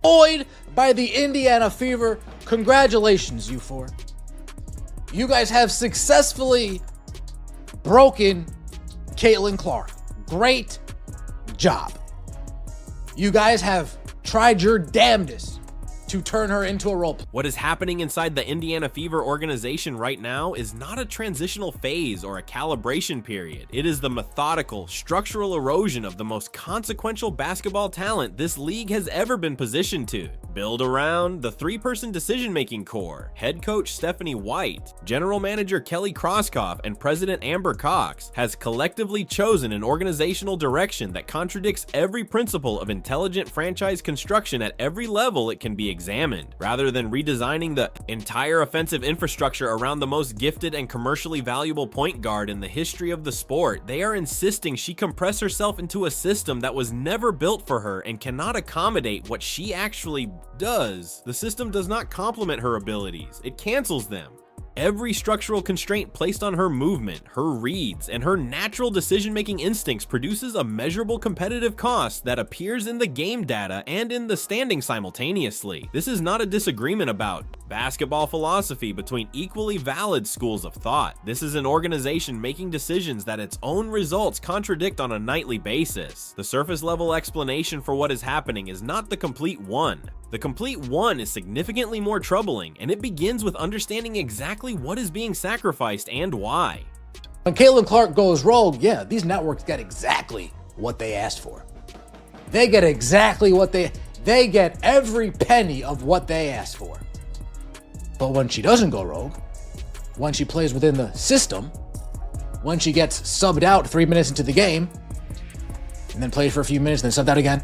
destroyed by the Indiana Fever. Congratulations, you four. You guys have successfully broken Caitlin Clark. Great job. You guys have tried your damnedest to turn her into a role player. What is happening inside the Indiana Fever organization right now is not a transitional phase or a calibration period. It is the methodical, structural erosion of the most consequential basketball talent this league has ever been positioned to. Build around the three-person decision-making core, head coach Stephanie White, general manager Kelly Krauskopf, and president Amber Cox has collectively chosen an organizational direction that contradicts every principle of intelligent franchise construction at every level it can be examined. Rather than redesigning the entire offensive infrastructure around the most gifted and commercially valuable point guard in the history of the sport, they are insisting she compress herself into a system that was never built for her and cannot accommodate what she actually does. The system does not complement her abilities, it cancels them. Every structural constraint placed on her movement, her reads, and her natural decision-making instincts produces a measurable competitive cost that appears in the game data and in the standings simultaneously. This is not a disagreement about basketball philosophy between equally valid schools of thought. This is an organization making decisions that its own results contradict on a nightly basis. The surface-level explanation for what is happening is not the complete one. The complete one is significantly more troubling, and it begins with understanding exactly what is being sacrificed and why. When Caitlin Clark goes rogue, yeah, these networks get exactly what they asked for. They get exactly what they get every penny of what they asked for. But when she doesn't go rogue, when she plays within the system, when she gets subbed out 3 minutes into the game, and then plays for a few minutes, then subbed out again,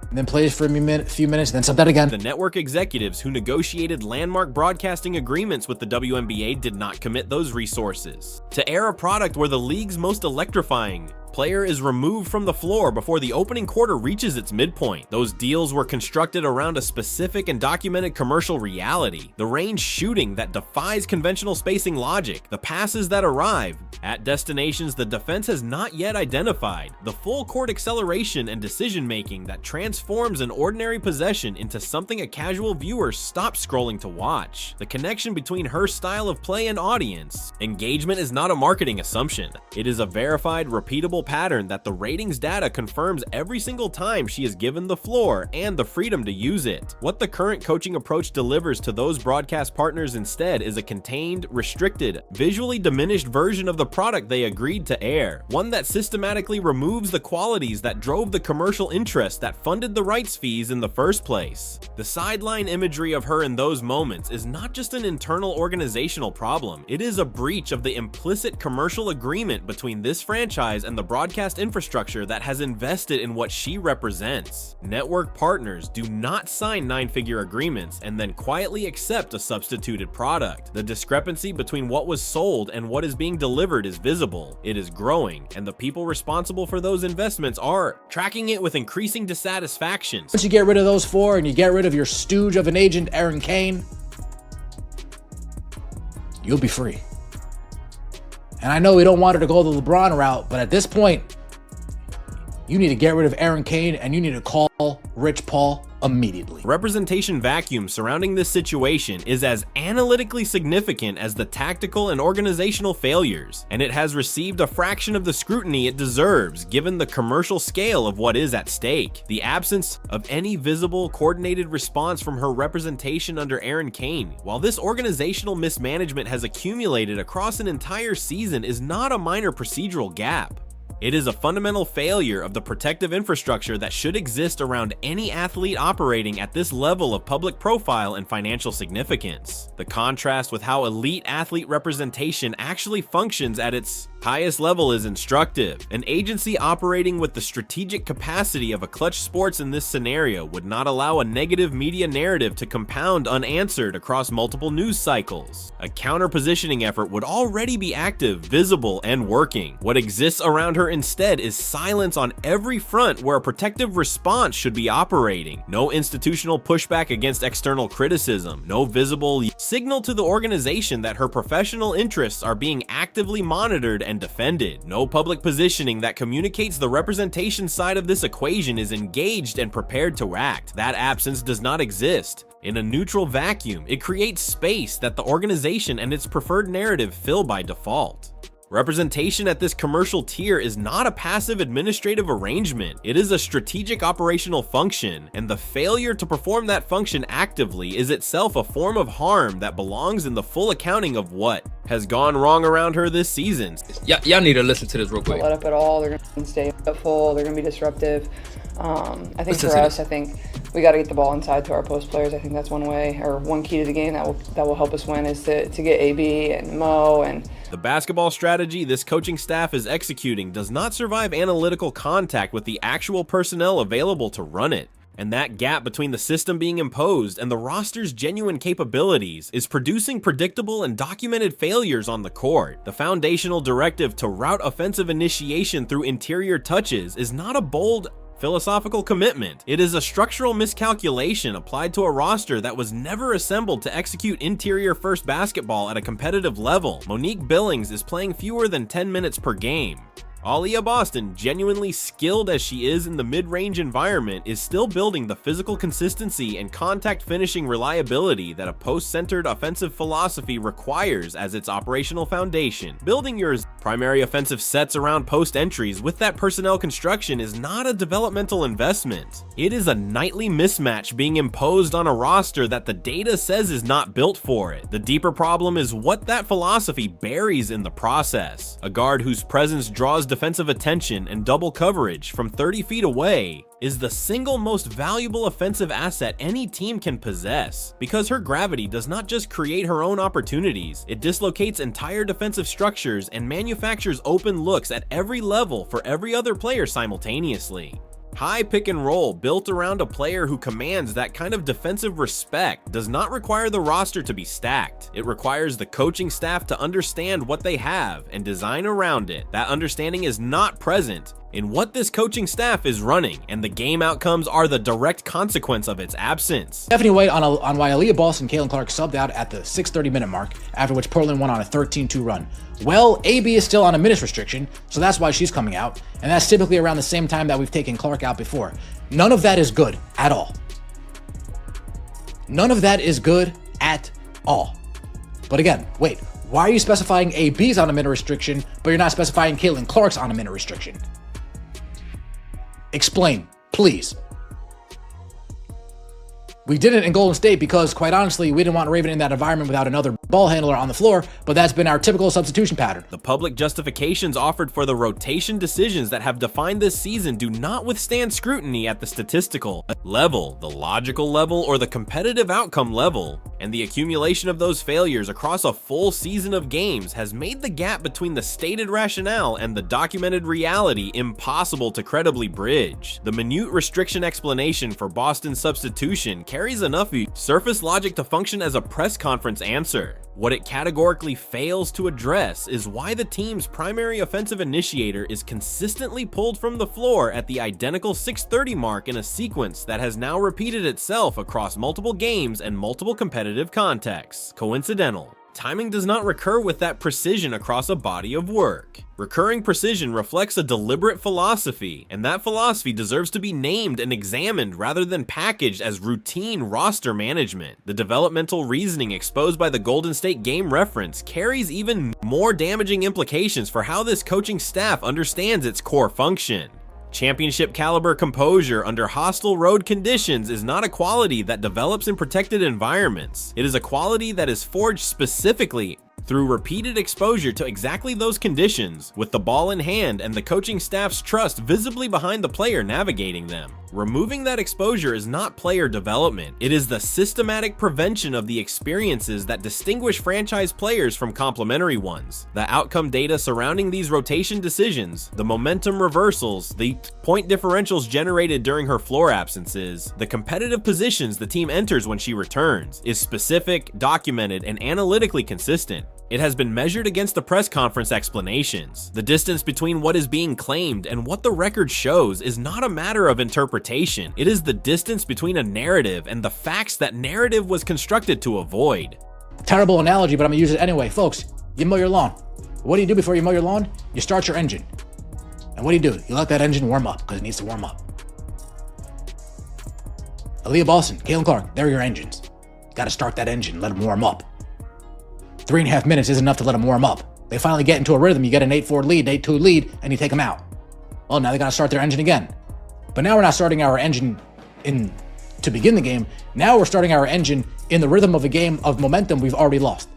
and then plays for a few minutes, then subbed out again. The network executives who negotiated landmark broadcasting agreements with the WNBA did not commit those resources to air a product where the league's most electrifying player is removed from the floor before the opening quarter reaches its midpoint. Those deals were constructed around a specific and documented commercial reality. The range shooting that defies conventional spacing logic. The passes that arrive at destinations the defense has not yet identified. The full court acceleration and decision making that transforms an ordinary possession into something a casual viewer stops scrolling to watch. The connection between her style of play and audience. Engagement is not a marketing assumption. It is a verified, repeatable pattern that the ratings data confirms every single time she is given the floor and the freedom to use it. What the current coaching approach delivers to those broadcast partners instead is a contained, restricted, visually diminished version of the product they agreed to air. One that systematically removes the qualities that drove the commercial interest that funded the rights fees in the first place. The sideline imagery of her in those moments is not just an internal organizational problem, it is a breach of the implicit commercial agreement between this franchise and the broadcast infrastructure that has invested in what she represents. Network partners do not sign 9-figure agreements and then quietly accept a substituted product. The discrepancy between what was sold and what is being delivered is visible, it is growing, and the people responsible for those investments are tracking it with increasing dissatisfaction. Once you get rid of those four and you get rid of your stooge of an agent, Aaron Kane, you'll be free. And I know we don't want her to go the LeBron route, but at this point, you need to get rid of Aaron Kane and you need to call Rich Paul immediately. Representation vacuum surrounding this situation is as analytically significant as the tactical and organizational failures, and it has received a fraction of the scrutiny it deserves given the commercial scale of what is at stake. The absence of any visible, coordinated response from her representation under Aaron Kane, while this organizational mismanagement has accumulated across an entire season, is not a minor procedural gap. It is a fundamental failure of the protective infrastructure that should exist around any athlete operating at this level of public profile and financial significance. The contrast with how elite athlete representation actually functions at its highest level is instructive. An agency operating with the strategic capacity of a Clutch Sports in this scenario would not allow a negative media narrative to compound unanswered across multiple news cycles. A counter-positioning effort would already be active, visible, and working. What exists around her instead is silence on every front where a protective response should be operating. No institutional pushback against external criticism, no visible signal to the organization that her professional interests are being actively monitored and defended. No public positioning that communicates the representation side of this equation is engaged and prepared to act. That absence does not exist. In a neutral vacuum, it creates space that the organization and its preferred narrative fill by default. Representation at this commercial tier is not a passive administrative arrangement. It is a strategic operational function, and the failure to perform that function actively is itself a form of harm that belongs in the full accounting of what has gone wrong around her this season. Y'all need to listen to this real quick. Let up at all. They're going to stay full. They're going to be disruptive. I think for us, I think we got to get the ball inside to our post players. I think that's one way, or one key to the game that will help us win, is to get AB and Mo and. The basketball strategy this coaching staff is executing does not survive analytical contact with the actual personnel available to run it. And that gap between the system being imposed and the roster's genuine capabilities is producing predictable and documented failures on the court. The foundational directive to route offensive initiation through interior touches is not a bold philosophical commitment. It is a structural miscalculation applied to a roster that was never assembled to execute interior first basketball at a competitive level. Monique Billings is playing fewer than 10 minutes per game. Aaliyah Boston, genuinely skilled as she is in the mid-range environment, is still building the physical consistency and contact finishing reliability that a post-centered offensive philosophy requires as its operational foundation. Building your primary offensive sets around post entries with that personnel construction is not a developmental investment. It is a nightly mismatch being imposed on a roster that the data says is not built for it. The deeper problem is what that philosophy buries in the process. A guard whose presence draws defensive attention and double coverage from 30 feet away is the single most valuable offensive asset any team can possess, because her gravity does not just create her own opportunities, it dislocates entire defensive structures and manufactures open looks at every level for every other player simultaneously. High pick and roll built around a player who commands that kind of defensive respect does not require the roster to be stacked. It requires the coaching staff to understand what they have and design around it. That understanding is not present in what this coaching staff is running, and the game outcomes are the direct consequence of its absence. Stephanie White on why Aaliyah Boston and Caitlin Clark subbed out at the 6:30-minute mark, after which Portland went on a 13-2 run. Well, AB is still on a minutes restriction, so that's why she's coming out, and that's typically around the same time that we've taken Clark out before. None of that is good at all. None of that is good at all. But again, wait, why are you specifying AB's on a minute restriction, but you're not specifying Caitlin Clark's on a minute restriction? Explain, please. We did it in Golden State because, quite honestly, we didn't want Raven in that environment without another ball handler on the floor, but that's been our typical substitution pattern. The public justifications offered for the rotation decisions that have defined this season do not withstand scrutiny at the statistical level, the logical level, or the competitive outcome level, and the accumulation of those failures across a full season of games has made the gap between the stated rationale and the documented reality impossible to credibly bridge. The minute restriction explanation for Boston's substitution carries enough surface logic to function as a press conference answer. What it categorically fails to address is why the team's primary offensive initiator is consistently pulled from the floor at the identical 6:30 mark in a sequence that has now repeated itself across multiple games and multiple competitive contexts. Coincidental. Timing does not recur with that precision across a body of work. Recurring precision reflects a deliberate philosophy, and that philosophy deserves to be named and examined rather than packaged as routine roster management. The developmental reasoning exposed by the Golden State game reference carries even more damaging implications for how this coaching staff understands its core function. Championship caliber composure under hostile road conditions is not a quality that develops in protected environments. It is a quality that is forged specifically through repeated exposure to exactly those conditions, with the ball in hand and the coaching staff's trust visibly behind the player navigating them. Removing that exposure is not player development. It is the systematic prevention of the experiences that distinguish franchise players from complementary ones. The outcome data surrounding these rotation decisions, the momentum reversals, the point differentials generated during her floor absences, the competitive positions the team enters when she returns, is specific, documented, and analytically consistent. It has been measured against the press conference explanations. The distance between what is being claimed and what the record shows is not a matter of interpretation. It is the distance between a narrative and the facts that narrative was constructed to avoid. Terrible analogy, but I'm gonna use it anyway. Folks, you mow your lawn. What do you do before you mow your lawn? You start your engine. And what do? You let that engine warm up, because it needs to warm up. Aaliyah Boston, Caitlin Clark, they're your engines. You gotta start that engine, let them warm up. 3.5 minutes isn't enough to let them warm up. They finally get into a rhythm, you get an 8-4 lead, 8-2 lead, and you take them out. Well, now they gotta start their engine again. But now we're not starting our engine to begin the game. Now we're starting our engine in the rhythm of a game of momentum we've already lost.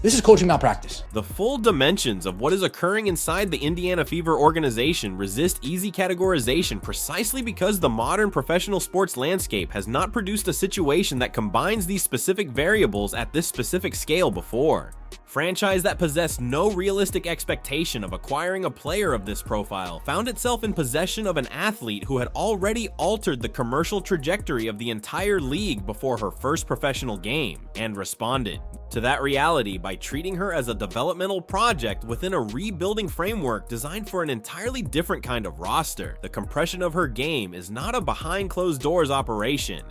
This is coaching malpractice. The full dimensions of what is occurring inside the Indiana Fever organization resist easy categorization precisely because the modern professional sports landscape has not produced a situation that combines these specific variables at this specific scale before. Franchise that possessed no realistic expectation of acquiring a player of this profile found itself in possession of an athlete who had already altered the commercial trajectory of the entire league before her first professional game, and responded to that reality by treating her as a developmental project within a rebuilding framework designed for an entirely different kind of roster. The compression of her game is not a behind closed doors operation.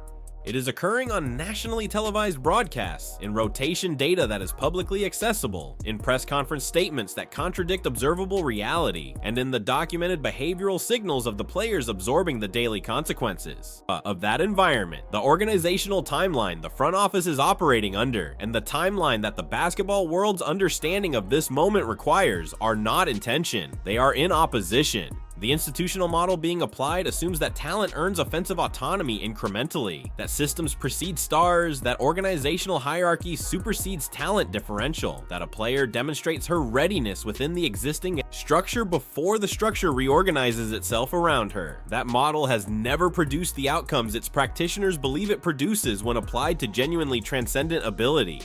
It is occurring on nationally televised broadcasts, in rotation data that is publicly accessible, in press conference statements that contradict observable reality, and in the documented behavioral signals of the players absorbing the daily consequences of that environment. The organizational timeline the front office is operating under, and the timeline that the basketball world's understanding of this moment requires, are not in tension. They are in opposition. The institutional model being applied assumes that talent earns offensive autonomy incrementally, that systems precede stars, that organizational hierarchy supersedes talent differential, that a player demonstrates her readiness within the existing structure before the structure reorganizes itself around her. That model has never produced the outcomes its practitioners believe it produces when applied to genuinely transcendent ability.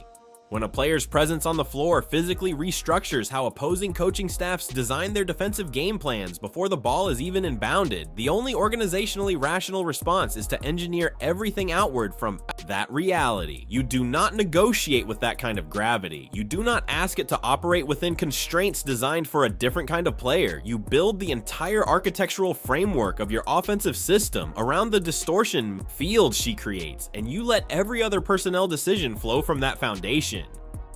When a player's presence on the floor physically restructures how opposing coaching staffs design their defensive game plans before the ball is even inbounded, the only organizationally rational response is to engineer everything outward from that reality. You do not negotiate with that kind of gravity. You do not ask it to operate within constraints designed for a different kind of player. You build the entire architectural framework of your offensive system around the distortion field she creates, and you let every other personnel decision flow from that foundation.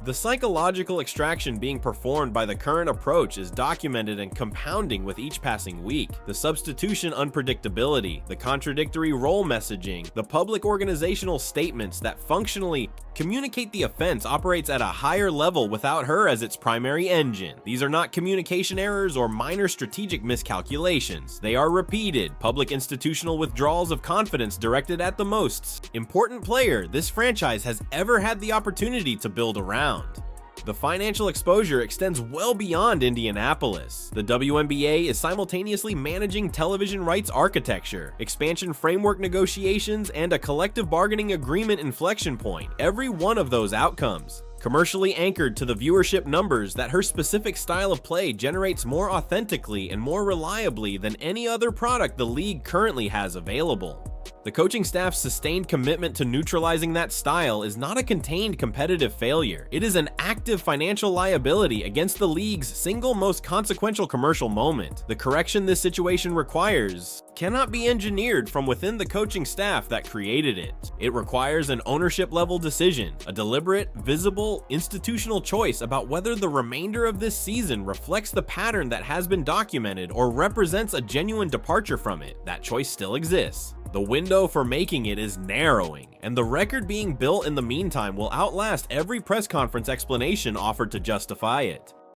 The psychological extraction being performed by the current approach is documented and compounding with each passing week. The substitution unpredictability, the contradictory role messaging, the public organizational statements that functionally communicate the offense operates at a higher level without her as its primary engine. These are not communication errors or minor strategic miscalculations. They are repeated, public institutional withdrawals of confidence directed at the most important player this franchise has ever had the opportunity to build around. The financial exposure extends well beyond Indianapolis. The WNBA is simultaneously managing television rights architecture, expansion framework negotiations, and a collective bargaining agreement inflection point. Every one of those outcomes, commercially anchored to the viewership numbers that her specific style of play generates more authentically and more reliably than any other product the league currently has available. The coaching staff's sustained commitment to neutralizing that style is not a contained competitive failure. It is an active financial liability against the league's single most consequential commercial moment. The correction this situation requires cannot be engineered from within the coaching staff that created it. It requires an ownership-level decision, a deliberate, visible, institutional choice about whether the remainder of this season reflects the pattern that has been documented or represents a genuine departure from it. That choice still exists. The window for making it is narrowing, and the record being built in the meantime will outlast every press conference explanation offered to justify it.